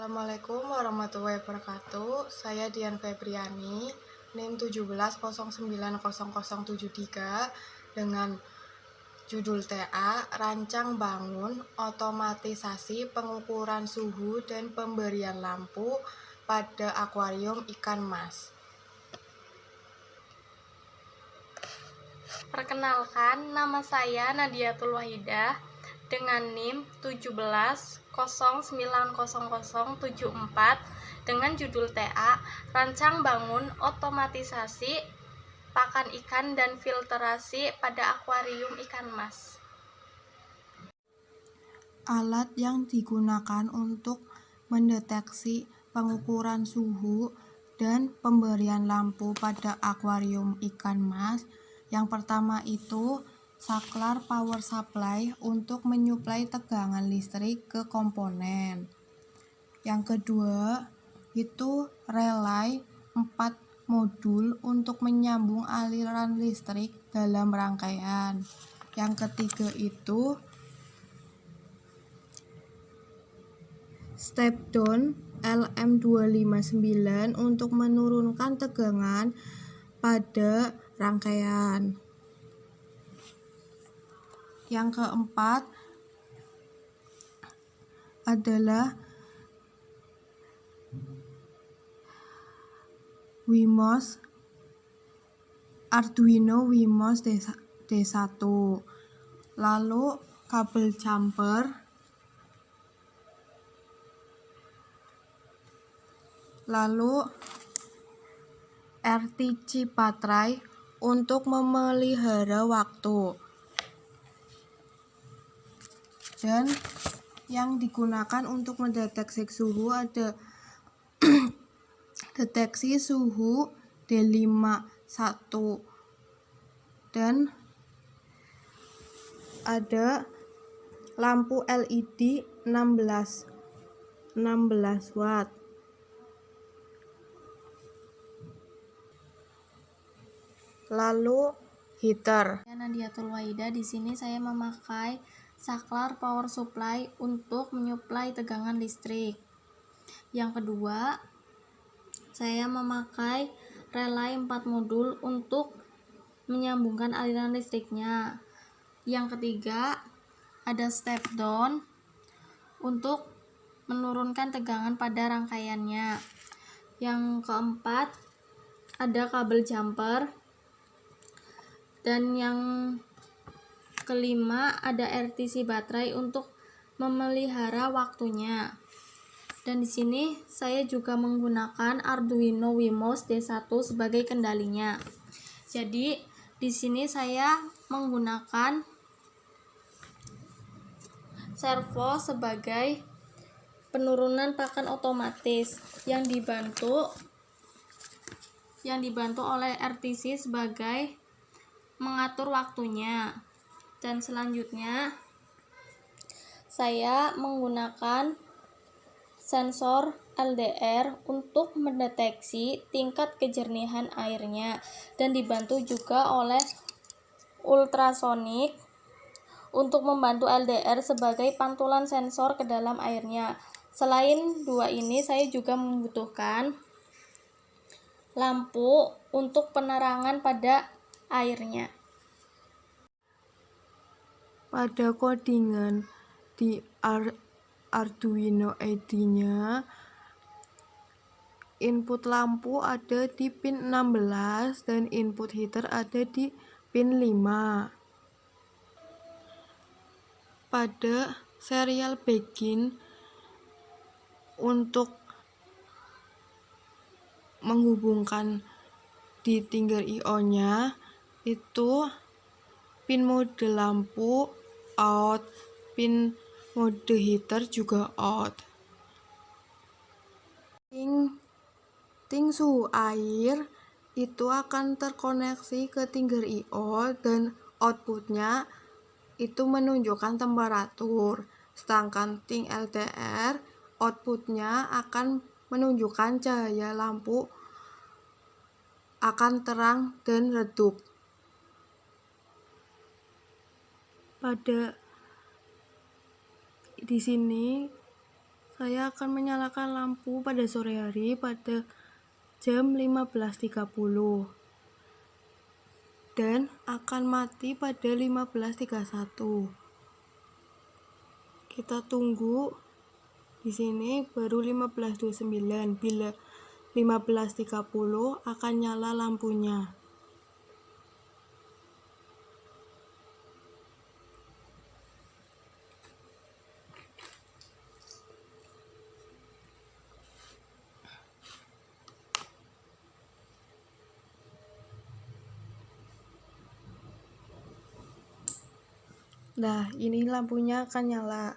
Assalamualaikum warahmatullahi wabarakatuh. Saya Dian Febriani, NIM 17090073 dengan judul TA Rancang Bangun Otomatisasi Pengukuran Suhu dan Pemberian Lampu pada Akuarium Ikan Mas. Perkenalkan, nama saya Nadiatul Wahidah dengan NIM 17090074 dengan judul TA Rancang Bangun Otomatisasi Pakan Ikan dan Filterasi pada Akuarium Ikan Mas. Alat yang digunakan untuk mendeteksi pengukuran suhu dan pemberian lampu pada akuarium ikan mas. Yang pertama itu saklar power supply untuk menyuplai tegangan listrik ke komponen. Yang kedua itu relay 4 modul untuk menyambung aliran listrik dalam rangkaian. Yang ketiga itu step down LM259 untuk menurunkan tegangan pada rangkaian. Yang keempat adalah Arduino Wemos D1, lalu kabel jumper, lalu RTC baterai untuk memelihara waktu. Dan yang digunakan untuk mendeteksi suhu ada deteksi suhu D51 dan ada lampu LED 16 watt. Lalu heater. Nadiatul Wahidah, di sini saya memakai saklar power supply untuk menyuplai tegangan listrik. Yang kedua, saya memakai relay 4 modul untuk menyambungkan aliran listriknya. Yang ketiga, ada step down untuk menurunkan tegangan pada rangkaiannya. Yang keempat, ada kabel jumper. Dan yang kelima, ada RTC baterai untuk memelihara waktunya. Dan di sini saya juga menggunakan Arduino Wemos D1 sebagai kendalinya. Jadi di sini saya menggunakan servo sebagai penurunan pakan otomatis yang dibantu oleh RTC sebagai mengatur waktunya. Dan selanjutnya saya menggunakan sensor LDR untuk mendeteksi tingkat kejernihan airnya dan dibantu juga oleh ultrasonik untuk membantu LDR sebagai pantulan sensor ke dalam airnya. Selain dua ini, saya juga membutuhkan lampu untuk penerangan pada airnya. Pada codingan di Arduino ID-nya, input lampu ada di pin 16 dan input heater ada di pin 5. Pada serial begin untuk menghubungkan di Tinger IO-nya itu pin mode lampu out, pin mode heater juga out. Ting suhu air itu akan terkoneksi ke Tinger IO dan outputnya itu menunjukkan temperatur, sedangkan ting LDR outputnya akan menunjukkan cahaya lampu akan terang dan redup. Pada di sini saya akan menyalakan lampu pada sore hari pada jam 15.30 dan akan mati pada 15.31. Kita tunggu di sini baru 15.29. Bila 15.30 akan nyala lampunya. Nah, ini lampunya akan nyala.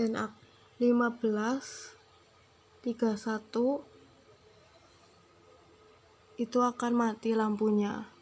Dan 15.31 itu akan mati lampunya.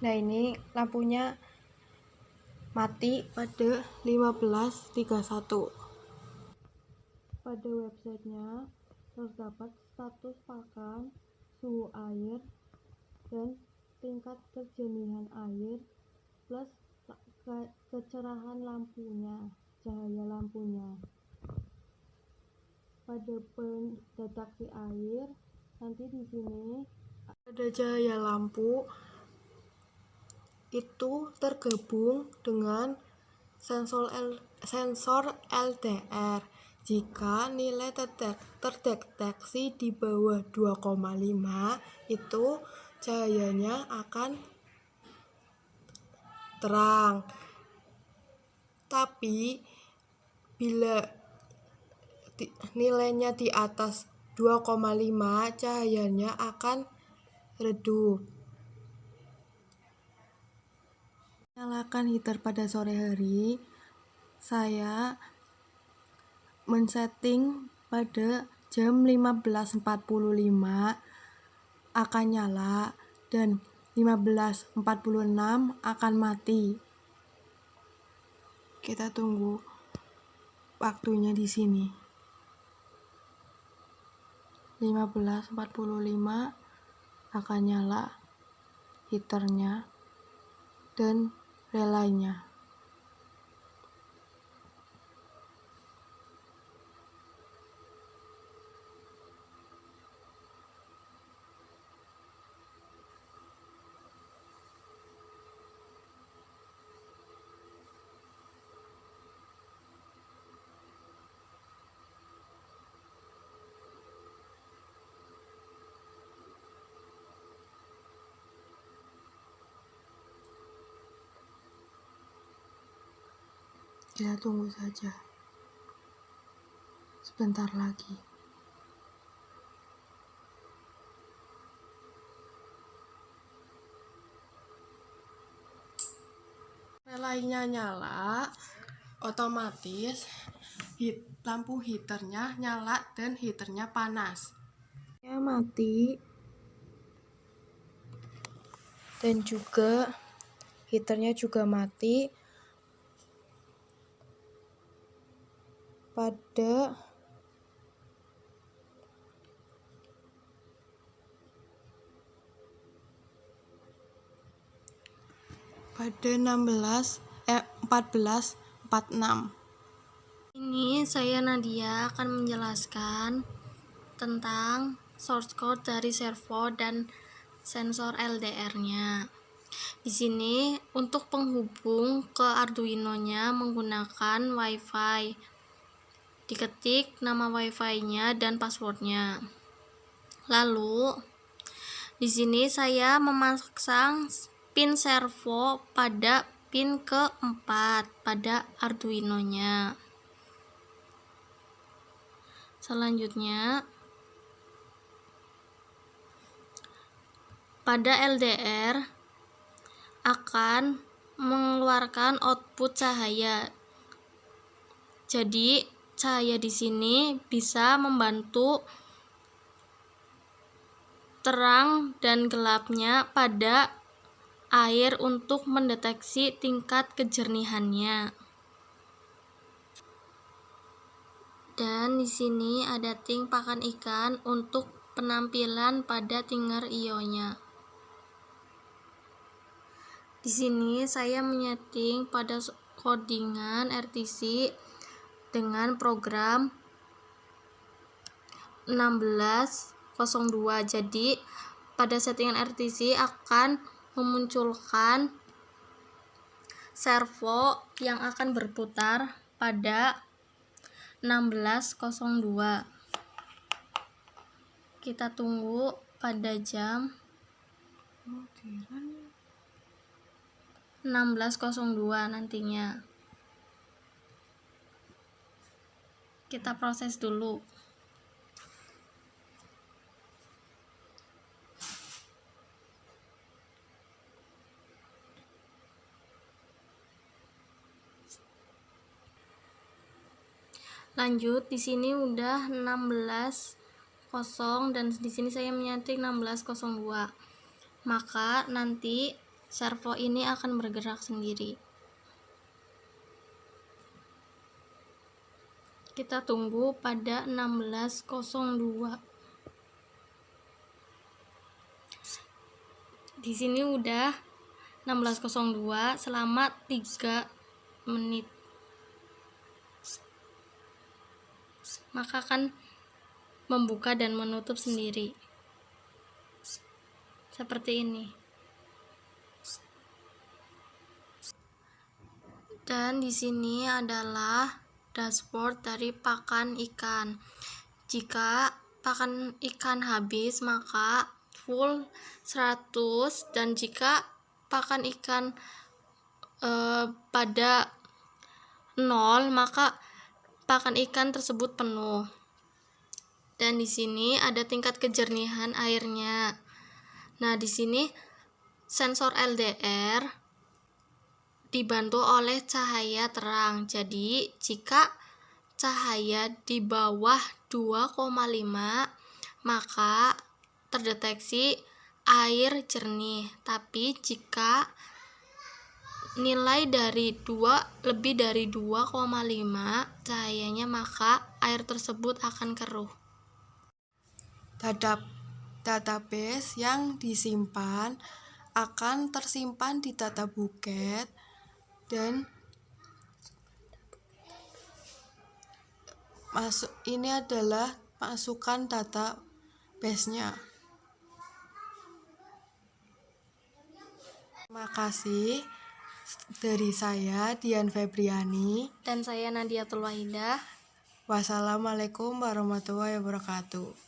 Nah, ini lampunya mati pada 15.31. Pada websitenya terdapat status pakan, suhu air, dan tingkat kejernihan air plus kecerahan lampunya, cahaya lampunya. Pada pendeteksi air, nanti di sini ada cahaya lampu itu tergabung dengan sensor LDR. Jika nilai terdeteksi di bawah 2,5, itu cahayanya akan terang. Tapi bila nilainya di atas 2,5, cahayanya akan redup. Nyalakan heater pada sore hari, saya men-setting pada jam 15.45 akan nyala dan 15.46 akan mati. Kita tunggu waktunya di sini. 15.45 akan nyala heaternya dan relaynya. Kita tunggu saja. Sebentar lagi. Relaynya nyala, otomatis lampu heaternya nyala dan heaternya panas. Ya, mati. Dan juga heaternya juga mati pada 14.46. Ini saya Nadia akan menjelaskan tentang source code dari servo dan sensor LDR-nya. Di sini untuk penghubung ke Arduino-nya menggunakan WiFi. Diketik nama WiFi-nya dan passwordnya. Lalu di sini saya memasang pin servo pada pin keempat pada Arduino-nya. Selanjutnya, pada LDR akan mengeluarkan output cahaya. Jadi, cahaya di sini bisa membantu terang dan gelapnya pada air untuk mendeteksi tingkat kejernihannya. Dan di sini ada ting pakan ikan untuk penampilan pada tinger IO-nya. Di sini saya menyeting pada codingan RTC dengan program 1602. Jadi pada settingan RTC akan memunculkan servo yang akan berputar pada 1602. Kita tunggu pada jam 1602 nantinya. Kita proses dulu. Lanjut, di sini udah 16.0 dan di sini saya menyeting 16.02. Maka nanti servo ini akan bergerak sendiri. Kita tunggu pada 16.02. Di sini udah 16.02 selama 3 menit. Maka akan membuka dan menutup sendiri. Seperti ini. Dan di sini adalah dashboard dari pakan ikan. Jika pakan ikan habis, maka full 100, dan jika pakan ikan pada 0, maka pakan ikan tersebut penuh. Dan di sini ada tingkat kejernihan airnya. Nah, di sini sensor LDR dibantu oleh cahaya terang. Jadi, jika cahaya di bawah 2,5, maka terdeteksi air jernih. Tapi jika nilai dari lebih dari 2,5 cahayanya, maka air tersebut akan keruh. Database yang disimpan akan tersimpan di data bucket dan ini adalah masukan database-nya. Terima kasih. Dari saya, Dian Febriani. Dan saya Nadiatul Wahidah. Wassalamualaikum warahmatullahi wabarakatuh.